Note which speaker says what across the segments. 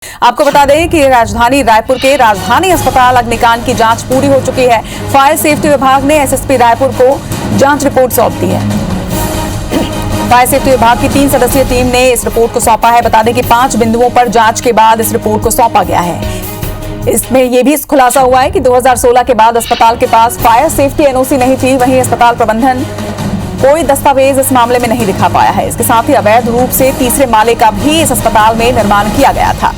Speaker 1: आपको बता दें कि राजधानी रायपुर के राजधानी अस्पताल अग्निकांड की जांच पूरी हो चुकी है। फायर सेफ्टी विभाग ने एसएसपी रायपुर को जांच रिपोर्ट सौंप दी है। फायर सेफ्टी विभाग की 3 सदस्यीय टीम ने इस रिपोर्ट को सौंपा है। बता दें कि 5 बिंदुओं पर जांच के बाद इस रिपोर्ट को सौंपा गया है। इसमें यह भी खुलासा हुआ है कि 2016 के बाद अस्पताल के पास फायर सेफ्टी एनओसी नहीं थी। वहीं अस्पताल प्रबंधन कोई दस्तावेज इस मामले में नहीं दिखा पाया है। इसके साथ ही अवैध रूप से तीसरे माले का भी इस अस्पताल में निर्माण किया गया था।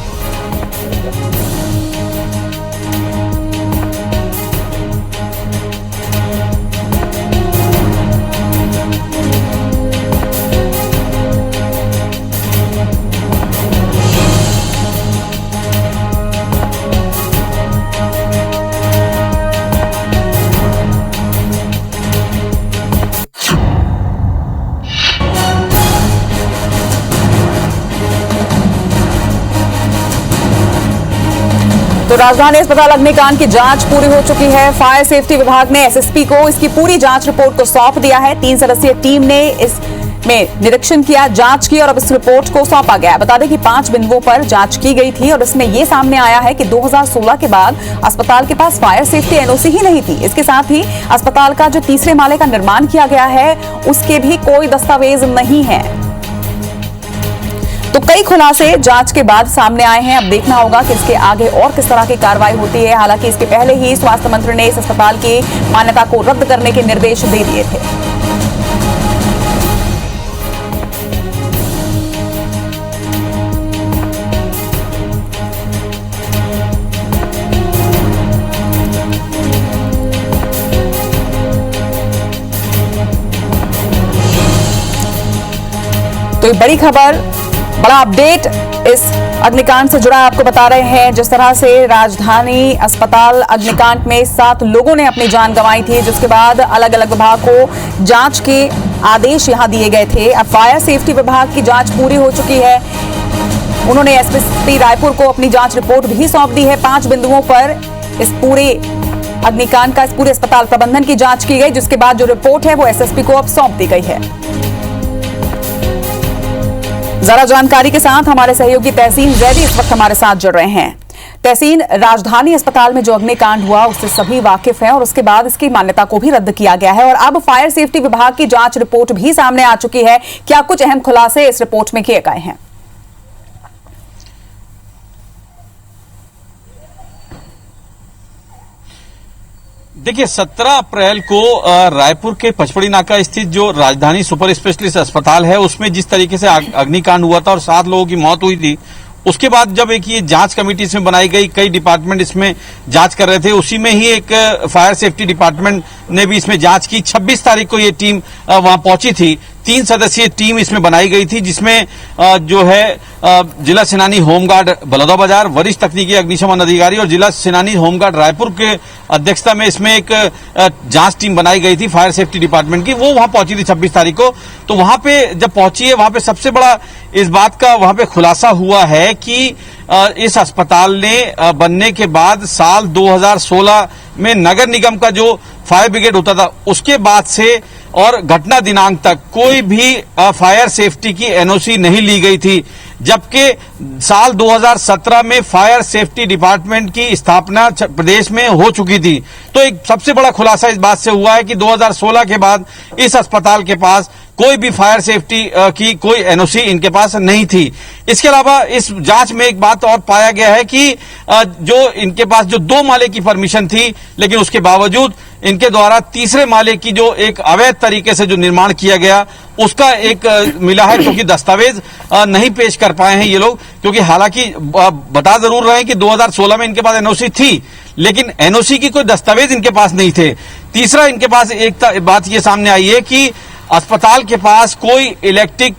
Speaker 1: तो राजधानी अस्पताल अग्निकांड की जांच पूरी हो चुकी है। फायर सेफ्टी विभाग ने एसएसपी को इसकी पूरी जांच रिपोर्ट को सौंप दिया है। 3 सदस्यीय टीम ने इसमें निरीक्षण किया, जांच की और अब इस रिपोर्ट को सौंपा गया है। बता दें कि 5 बिंदुओं पर जांच की गई थी और इसमें यह सामने आया है कि 2016 के बाद अस्पताल के पास फायर सेफ्टी एनओसी ही नहीं थी। इसके साथ ही अस्पताल का जो तीसरे माले का निर्माण किया गया है उसके भी कोई दस्तावेज नहीं है। तो कई खुलासे जांच के बाद सामने आए हैं। अब देखना होगा कि इसके आगे और किस तरह की कार्रवाई होती है। हालांकि इसके पहले ही स्वास्थ्य मंत्री ने इस अस्पताल की मान्यता को रद्द करने के निर्देश दे दिए थे। तो ये बड़ी खबर, बड़ा अपडेट इस अग्निकांड से जुड़ा आपको बता रहे हैं। जिस तरह से राजधानी अस्पताल अग्निकांड में 7 लोगों ने अपनी जान गंवाई थी, जिसके बाद अलग अलग विभाग को जांच के आदेश यहां दिए गए थे। अब फायर सेफ्टी विभाग की जांच पूरी हो चुकी है। उन्होंने एसएसपी रायपुर को अपनी जांच रिपोर्ट भी सौंप दी है। 5 बिंदुओं पर इस पूरे अग्निकांड का, इस पूरे अस्पताल प्रबंधन की जांच की गई, जिसके बाद जो रिपोर्ट है वो एसएसपी को अब सौंप दी गई है। जरा जानकारी के साथ हमारे सहयोगी तहसीन जैदी इस वक्त हमारे साथ जुड़ रहे हैं। तहसीन, राजधानी अस्पताल में जो अग्निकांड हुआ उससे सभी वाकिफ हैं और उसके बाद इसकी मान्यता को भी रद्द किया गया है और अब फायर सेफ्टी विभाग की जांच रिपोर्ट भी सामने आ चुकी है। क्या कुछ अहम खुलासे इस रिपोर्ट में किए गए हैं?
Speaker 2: देखिए, 17 अप्रैल को रायपुर के पचपड़ी नाका स्थित जो राजधानी सुपर स्पेशलिस्ट अस्पताल है उसमें जिस तरीके से अग्निकांड हुआ था और 7 लोगों की मौत हुई थी, उसके बाद जब एक ये जांच कमेटी इसमें बनाई गई, कई डिपार्टमेंट इसमें जांच कर रहे थे, उसी में ही एक फायर सेफ्टी डिपार्टमेंट ने भी इसमें जांच की। 26 तारीख को ये टीम वहां पहुंची थी। 3 सदस्यीय टीम इसमें बनाई गई थी, जिसमें जो है जिला सेनानी होमगार्ड बलौदाबाजार, वरिष्ठ तकनीकी अग्निशमन अधिकारी और जिला सेनानी होमगार्ड रायपुर के अध्यक्षता में इसमें एक जांच टीम बनाई गई थी फायर सेफ्टी डिपार्टमेंट की। वो वहां पहुंची थी 26 तारीख को। तो वहां पे जब पहुंची है, वहां पे सबसे बड़ा इस बात का वहां पे खुलासा हुआ है कि इस अस्पताल ने बनने के बाद साल 2016 में नगर निगम का जो फायर ब्रिगेड होता था उसके बाद से और घटना दिनांक तक कोई भी फायर सेफ्टी की एनओसी नहीं ली गई थी, जबकि साल 2017 में फायर सेफ्टी डिपार्टमेंट की स्थापना प्रदेश में हो चुकी थी। तो एक सबसे बड़ा खुलासा इस बात से हुआ है कि 2016 के बाद इस अस्पताल के पास कोई भी फायर सेफ्टी की कोई एनओसी इनके पास नहीं थी। इसके अलावा इस जांच में एक बात और पाया गया है कि जो इनके पास जो 2 माले की परमिशन थी, लेकिन उसके बावजूद इनके द्वारा तीसरे माले की जो एक अवैध तरीके से जो निर्माण किया गया उसका एक मिला है, क्योंकि दस्तावेज नहीं पेश कर पाए हैं ये लोग। क्योंकि हालांकि बता जरूर रहे हैं कि 2016 में इनके पास एनओसी थी, लेकिन एनओसी की कोई दस्तावेज इनके पास नहीं थे। तीसरा, इनके पास एक बात ये सामने आई है कि अस्पताल के पास कोई इलेक्ट्रिक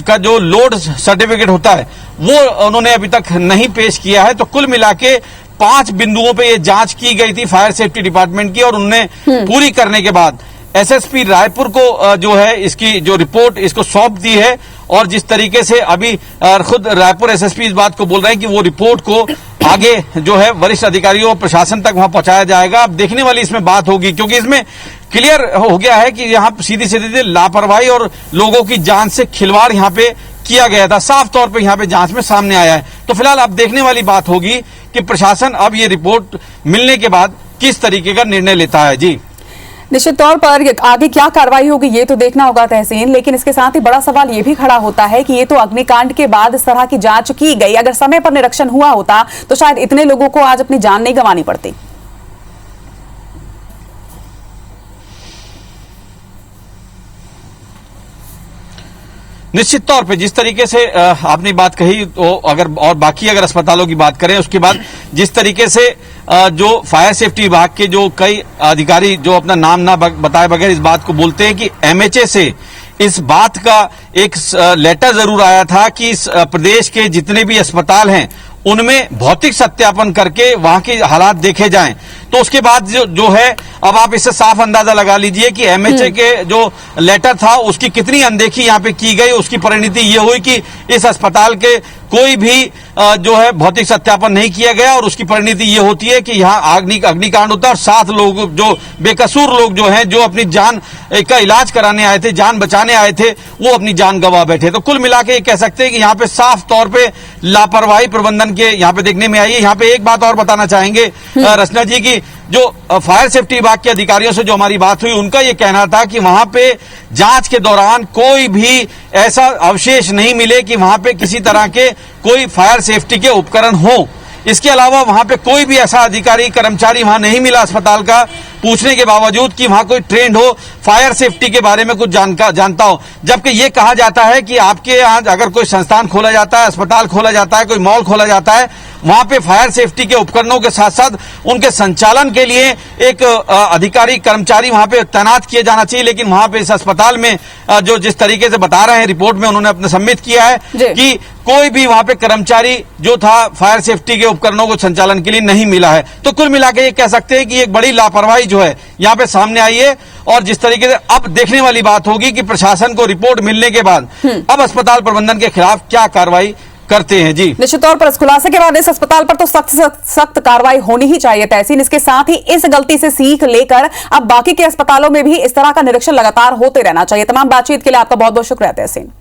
Speaker 2: का जो लोड सर्टिफिकेट होता है वो उन्होंने अभी तक नहीं पेश किया है। तो कुल मिला के 5 बिंदुओं पे ये जांच की गई थी फायर सेफ्टी डिपार्टमेंट की और उन्होंने पूरी करने के बाद एसएसपी रायपुर को जो है इसकी जो रिपोर्ट इसको सौंप दी है। और जिस तरीके से अभी खुद रायपुर एसएसपी इस बात को बोल रहे हैं कि वो रिपोर्ट को आगे जो है वरिष्ठ अधिकारियों और प्रशासन तक वहां पहुंचाया जाएगा। अब देखने वाली इसमें बात होगी, क्योंकि इसमें क्लियर हो गया है कि यहाँ सीधी सीधी लापरवाही और लोगों की जान से खिलवाड़ यहाँ पे किया गया था, साफ तौर पे यहाँ पे जांच में सामने आया है। तो फिलहाल अब देखने वाली बात होगी कि प्रशासन अब ये रिपोर्ट मिलने के बाद किस तरीके का निर्णय लेता है। जी,
Speaker 1: निश्चित तौर पर आगे क्या कार्रवाई होगी ये तो देखना होगा तहसीन, लेकिन इसके साथ ही बड़ा सवाल ये भी खड़ा होता है कि ये तो अग्निकांड के बाद इस तरह की जांच की गई, अगर समय पर निरीक्षण हुआ होता तो शायद इतने लोगों को आज अपनी जान नहीं गंवानी पड़ती।
Speaker 2: निश्चित तौर पे जिस तरीके से आपने बात कही, तो अगर और बाकी अगर अस्पतालों की बात करें, उसके बाद जिस तरीके से जो फायर सेफ्टी विभाग के जो कई अधिकारी जो अपना नाम ना बताए बगैर इस बात को बोलते हैं कि एमएचए से इस बात का एक लेटर जरूर आया था कि इस प्रदेश के जितने भी अस्पताल हैं उनमें भौतिक सत्यापन करके वहां के हालात देखे जाएं। तो उसके बाद जो है, अब आप इससे साफ अंदाजा लगा लीजिए कि एमएचए के जो लेटर था उसकी कितनी अनदेखी यहाँ पे की गई। उसकी परिणति ये हुई कि इस अस्पताल के कोई भी जो है भौतिक सत्यापन नहीं किया गया, और उसकी परिणति ये होती है कि यहाँ अग्निकांड होता है और 7 लोग जो बेकसूर लोग जो हैं, जो अपनी जान का इलाज कराने आए थे, जान बचाने आए थे, वो अपनी जान गंवा बैठे। तो कुल मिला के ये कह सकते हैं कि यहाँ पे साफ तौर पे लापरवाही प्रबंधन के यहाँ पे देखने में आई है। यहाँ पे एक बात और बताना चाहेंगे रचना जी की, जो फायर सेफ्टी विभाग के अधिकारियों से जो हमारी बात हुई, उनका ये कहना था कि वहां पे जांच के दौरान कोई भी ऐसा अवशेष नहीं मिले कि वहां पे किसी तरह के कोई फायर सेफ्टी के उपकरण हो। इसके अलावा वहां पे कोई भी ऐसा अधिकारी कर्मचारी वहां नहीं मिला अस्पताल का, पूछने के बावजूद कि वहां कोई ट्रेंड हो, फायर सेफ्टी के बारे में कुछ जानता हो। जबकि ये कहा जाता है कि आपके यहाँ अगर कोई संस्थान खोला जाता है, अस्पताल खोला जाता है, कोई मॉल खोला जाता है, वहां पे फायर सेफ्टी के उपकरणों के साथ साथ उनके संचालन के लिए एक अधिकारी कर्मचारी वहां पे तैनात किए जाना चाहिए। लेकिन वहां पे इस अस्पताल में जो जिस तरीके से बता रहे हैं, रिपोर्ट में उन्होंने अपने सबमिट किया है कि कोई भी वहां पे कर्मचारी जो था फायर सेफ्टी के उपकरणों को संचालन के लिए नहीं मिला है। तो कुल मिला के ये कह सकते हैं कि एक बड़ी लापरवाही जो है यहाँ पे सामने आई है। और जिस तरीके से अब देखने वाली बात होगी कि प्रशासन को रिपोर्ट मिलने के बाद अब अस्पताल प्रबंधन के खिलाफ क्या कार्रवाई करते हैं। जी,
Speaker 1: निश्चित तौर पर इस खुलासे के बाद इस अस्पताल पर तो सख्त कार्रवाई होनी ही चाहिए तहसीन। इसके साथ ही इस गलती से सीख लेकर अब बाकी के अस्पतालों में भी इस तरह का निरीक्षण लगातार होते रहना चाहिए। तमाम बातचीत के लिए आपका बहुत बहुत शुक्रिया तहसीन।